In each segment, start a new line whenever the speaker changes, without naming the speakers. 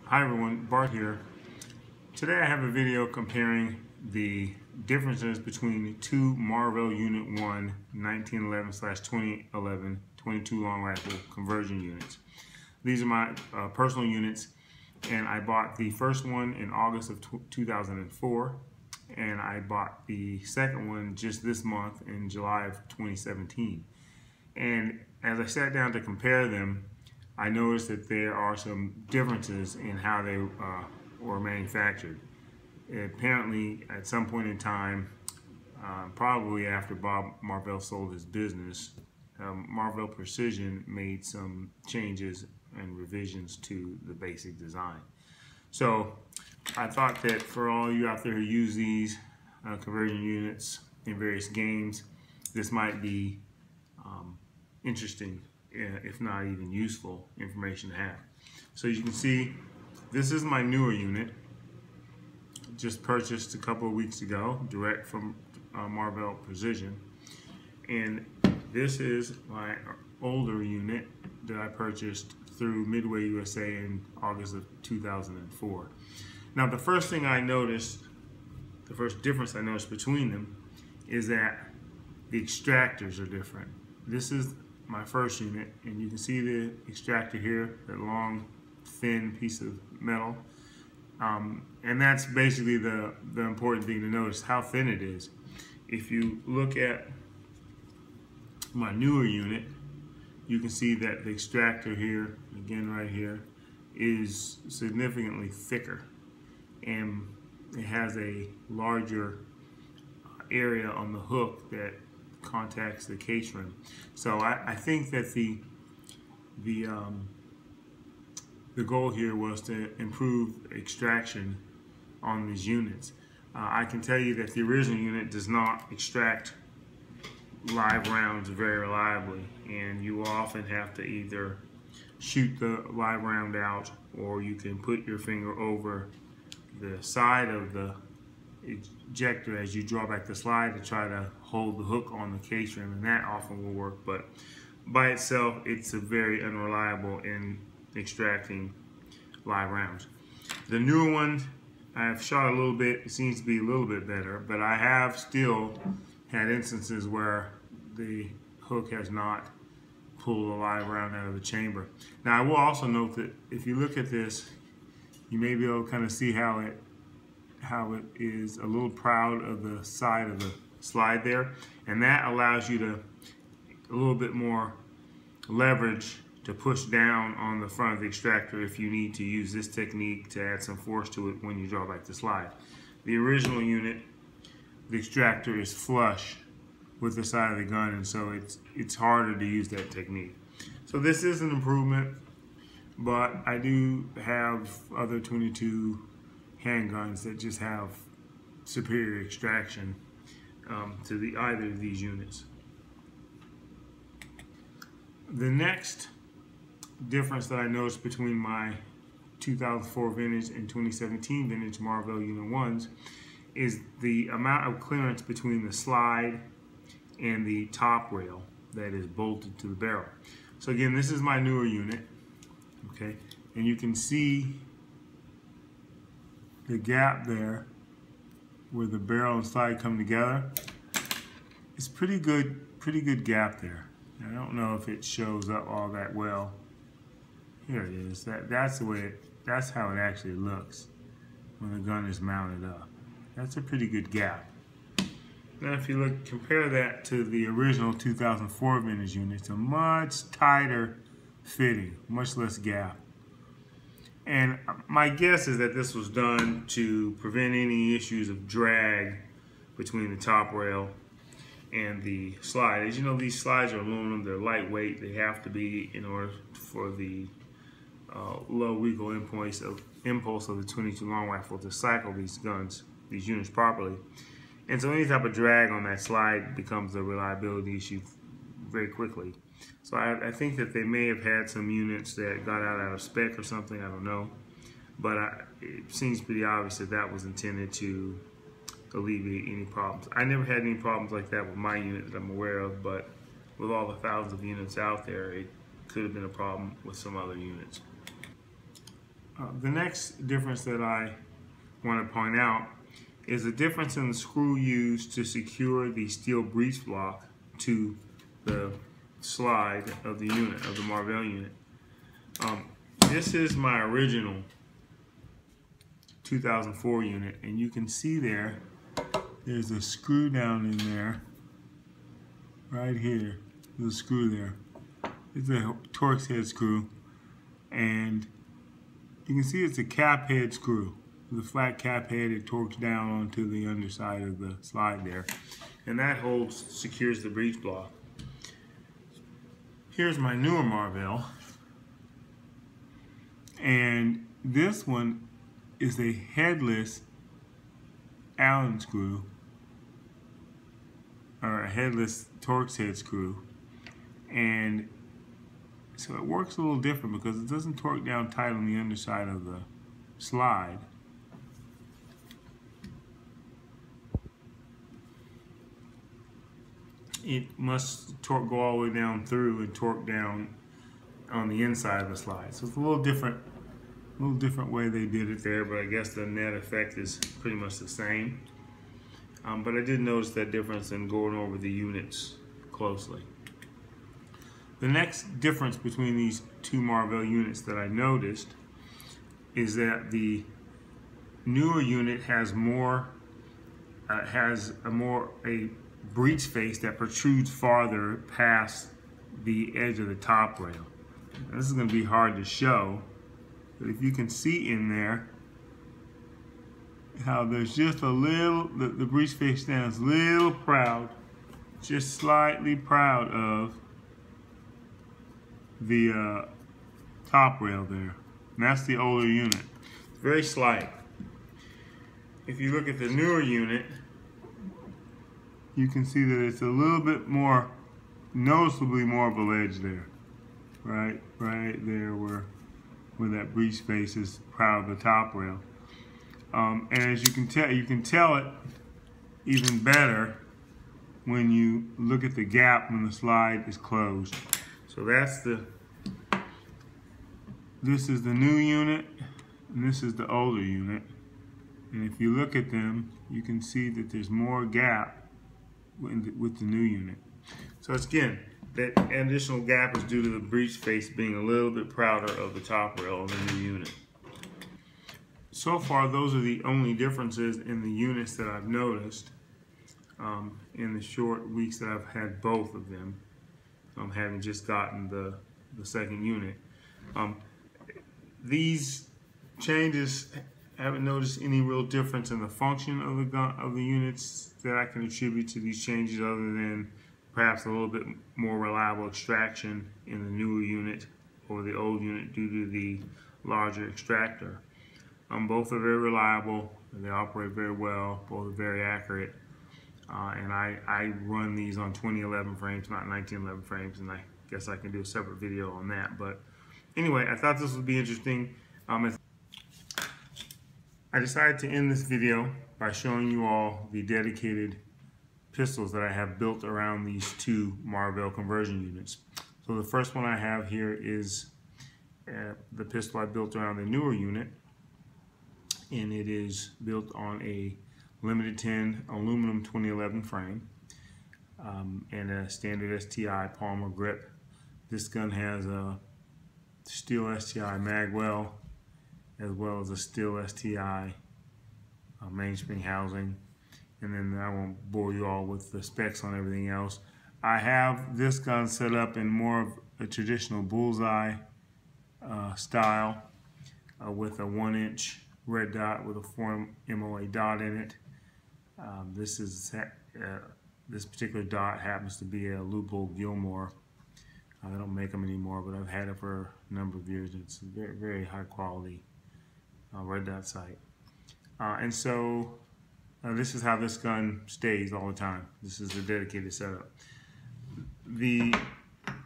Hi everyone, Bart here. Today I have a video comparing the differences between two Marvell Unit 1 1911/2011 22 long rifle conversion units. These are my personal units, and I bought the first one in August of 2004, and I bought the second one just this month in July of 2017. And as I sat down to compare them, I noticed that there are some differences in how they were manufactured. Apparently, at some point in time, probably after Bob Marvell sold his business, Marvell Precision made some changes and revisions to the basic design. So I thought that for all you out there who use these conversion units in various games, this might be interesting, if not even useful information to have. So you can see this is my newer unit, just purchased a couple of weeks ago, direct from Marvell Precision, and this is my older unit that I purchased through Midway USA in August of 2004. Now the first thing I noticed, the first difference I noticed between them is that the extractors are different. This is my first unit, and you can see the extractor here, that long thin piece of metal, and that's basically the important thing to notice, how thin it is. If you look at my newer unit, you can see that the extractor here, again right here, is significantly thicker, and it has a larger area on the hook that contacts the case rim. So I think that the goal here was to improve extraction on these units. I can tell you that the original unit does not extract live rounds very reliably, and you will often have to either shoot the live round out, or you can put your finger over the side of the ejector as you draw back the slide to try to hold the hook on the case rim, and that often will work, but by itself it's very unreliable in extracting live rounds. The newer one, I've shot a little bit, it seems to be a little bit better, but I have still had instances where the hook has not pulled a live round out of the chamber. Now I will also note that if you look at this, you may be able to kind of see how it is a little proud of the side of the slide there, and that allows you to a little bit more leverage to push down on the front of the extractor if you need to use this technique to add some force to it when you draw back the slide. The original unit, the extractor is flush with the side of the gun, and so it's harder to use that technique. So this is an improvement, but I do have other 22 handguns that just have superior extraction to either of these units. The next difference that I noticed between my 2004 vintage and 2017 vintage Marvell Unit 1s is the amount of clearance between the slide and the top rail that is bolted to the barrel. So again, this is my newer unit, okay, and you can see the gap there where the barrel and slide come together. It's pretty good gap there. I don't know if it shows up all that well. Here it is. That's how it actually looks when the gun is mounted up. That's a pretty good gap. Now if you compare that to the original 2004 vintage unit, it's a much tighter fitting, much less gap. And my guess is that this was done to prevent any issues of drag between the top rail and the slide. As you know, these slides are aluminum, they're lightweight, they have to be in order for the low recoil impulse of the 22 long rifle to cycle these units properly. And so any type of drag on that slide becomes a reliability issue very quickly. So I think that they may have had some units that got out of spec or something, I don't know. But it seems pretty obvious that that was intended to alleviate any problems. I never had any problems like that with my unit that I'm aware of, but with all the thousands of units out there, it could have been a problem with some other units. The next difference that I want to point out is the difference in the screw used to secure the steel breech block to the slide of the unit, of the Marvell unit. This is my original 2004 unit, and you can see there's a screw down in there, right here. There's a screw there. It's a Torx head screw, and you can see it's a cap head screw. The flat cap head, it torques down onto the underside of the slide there, and that secures the breech block. Here's my newer Marvell, and this one is a headless Allen screw, or a headless Torx head screw, and so it works a little different because it doesn't torque down tight on the underside of the slide. It must go all the way down through and torque down on the inside of the slide. So it's a little different way they did it there, but I guess the net effect is pretty much the same. But I did notice that difference in going over the units closely. The next difference between these two Marvell units that I noticed is that the newer unit has a breech face that protrudes farther past the edge of the top rail. Now, this is going to be hard to show, but if you can see in there how there's just a little, the breech face stands a little proud, just slightly proud of the top rail there. And that's the older unit. It's very slight. If you look at the newer unit, you can see that it's a little bit more, noticeably more of a ledge there. Right there where that breech face is proud of the top rail. And as you can tell it even better when you look at the gap when the slide is closed. So this is the new unit, and this is the older unit. And if you look at them, you can see that there's more gap with the new unit. So again, that additional gap is due to the breech face being a little bit prouder of the top rail of the new unit. So far, those are the only differences in the units that I've noticed in the short weeks that I've had both of them, having just gotten the second unit. These changes, I haven't noticed any real difference in the function of the units that I can attribute to these changes, other than perhaps a little bit more reliable extraction in the newer unit over the old unit due to the larger extractor. Both are very reliable, and they operate very well, both are very accurate, and I run these on 2011 frames, not 1911 frames, and I guess I can do a separate video on that. But anyway, I thought this would be interesting. I decided to end this video by showing you all the dedicated pistols that I have built around these two Marvell conversion units. So the first one I have here is the pistol I built around the newer unit, and it is built on a limited 10 aluminum 2011 frame and a standard STI Palmer grip. This gun has a steel STI magwell as well as a steel STI mainspring housing, and then I won't bore you all with the specs on everything else. I have this gun set up in more of a traditional bullseye style with a 1-inch red dot with a 4 MOA dot in it. This particular dot happens to be a Leupold Gilmore. They don't make them anymore, but I've had it for a number of years. It's a very, very high quality red dot sight. And so this is how this gun stays all the time. This is a dedicated setup. The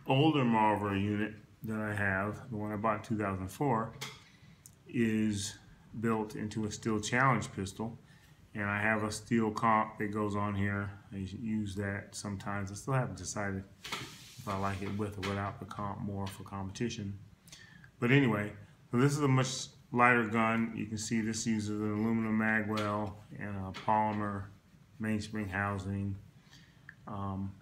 older Marvell unit that I have, the one I bought in 2004, is built into a Steel Challenge pistol, and I have a steel comp that goes on here. I use that sometimes. I still haven't decided if I like it with or without the comp more for competition. But anyway, so this is a much lighter gun. You can see this uses an aluminum magwell and a polymer mainspring housing.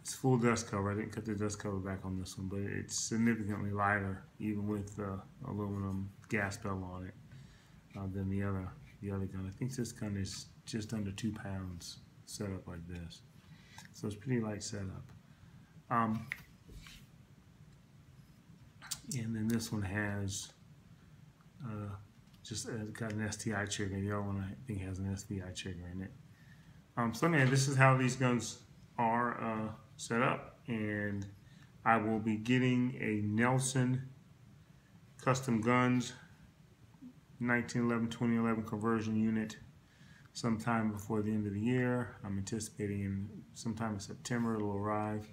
It's full dust cover. I didn't cut the dust cover back on this one, but it's significantly lighter, even with the aluminum gas bell on it, than the other gun. I think this gun is just under 2 pounds set up like this, so it's pretty light setup. And then this one has just got an STI trigger. The other one I think has an SVI trigger in it. So anyway, this is how these guns are set up, and I will be getting a Nelson Custom Guns 1911-2011 conversion unit sometime before the end of the year. I'm anticipating sometime in September it will arrive.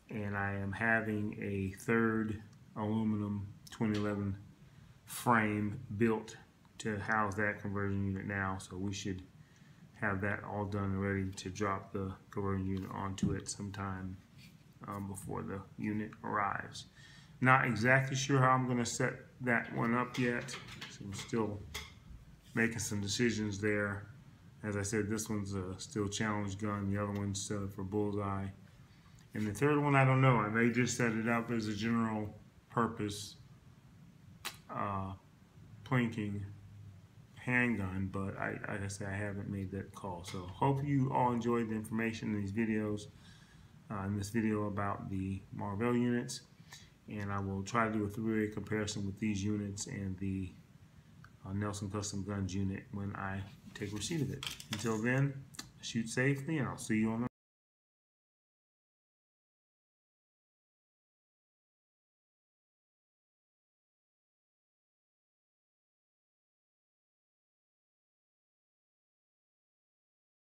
And I am having a third aluminum 2011 frame built to house that conversion unit now, so we should have that all done and ready to drop the conversion unit onto it sometime before the unit arrives. Not exactly sure how I'm going to set that one up yet, so I'm still making some decisions there. As I said, this one's a still challenge gun, the other one's for bullseye. And the third one, I don't know. I may just set it up as a general purpose plinking handgun, but like I said, I haven't made that call. So hope you all enjoyed the information in these videos, in this video about the Marvell units, and I will try to do a three-way comparison with these units and the Nelson Custom Guns unit when I take receipt of it. Until then, shoot safely, and I'll see you on the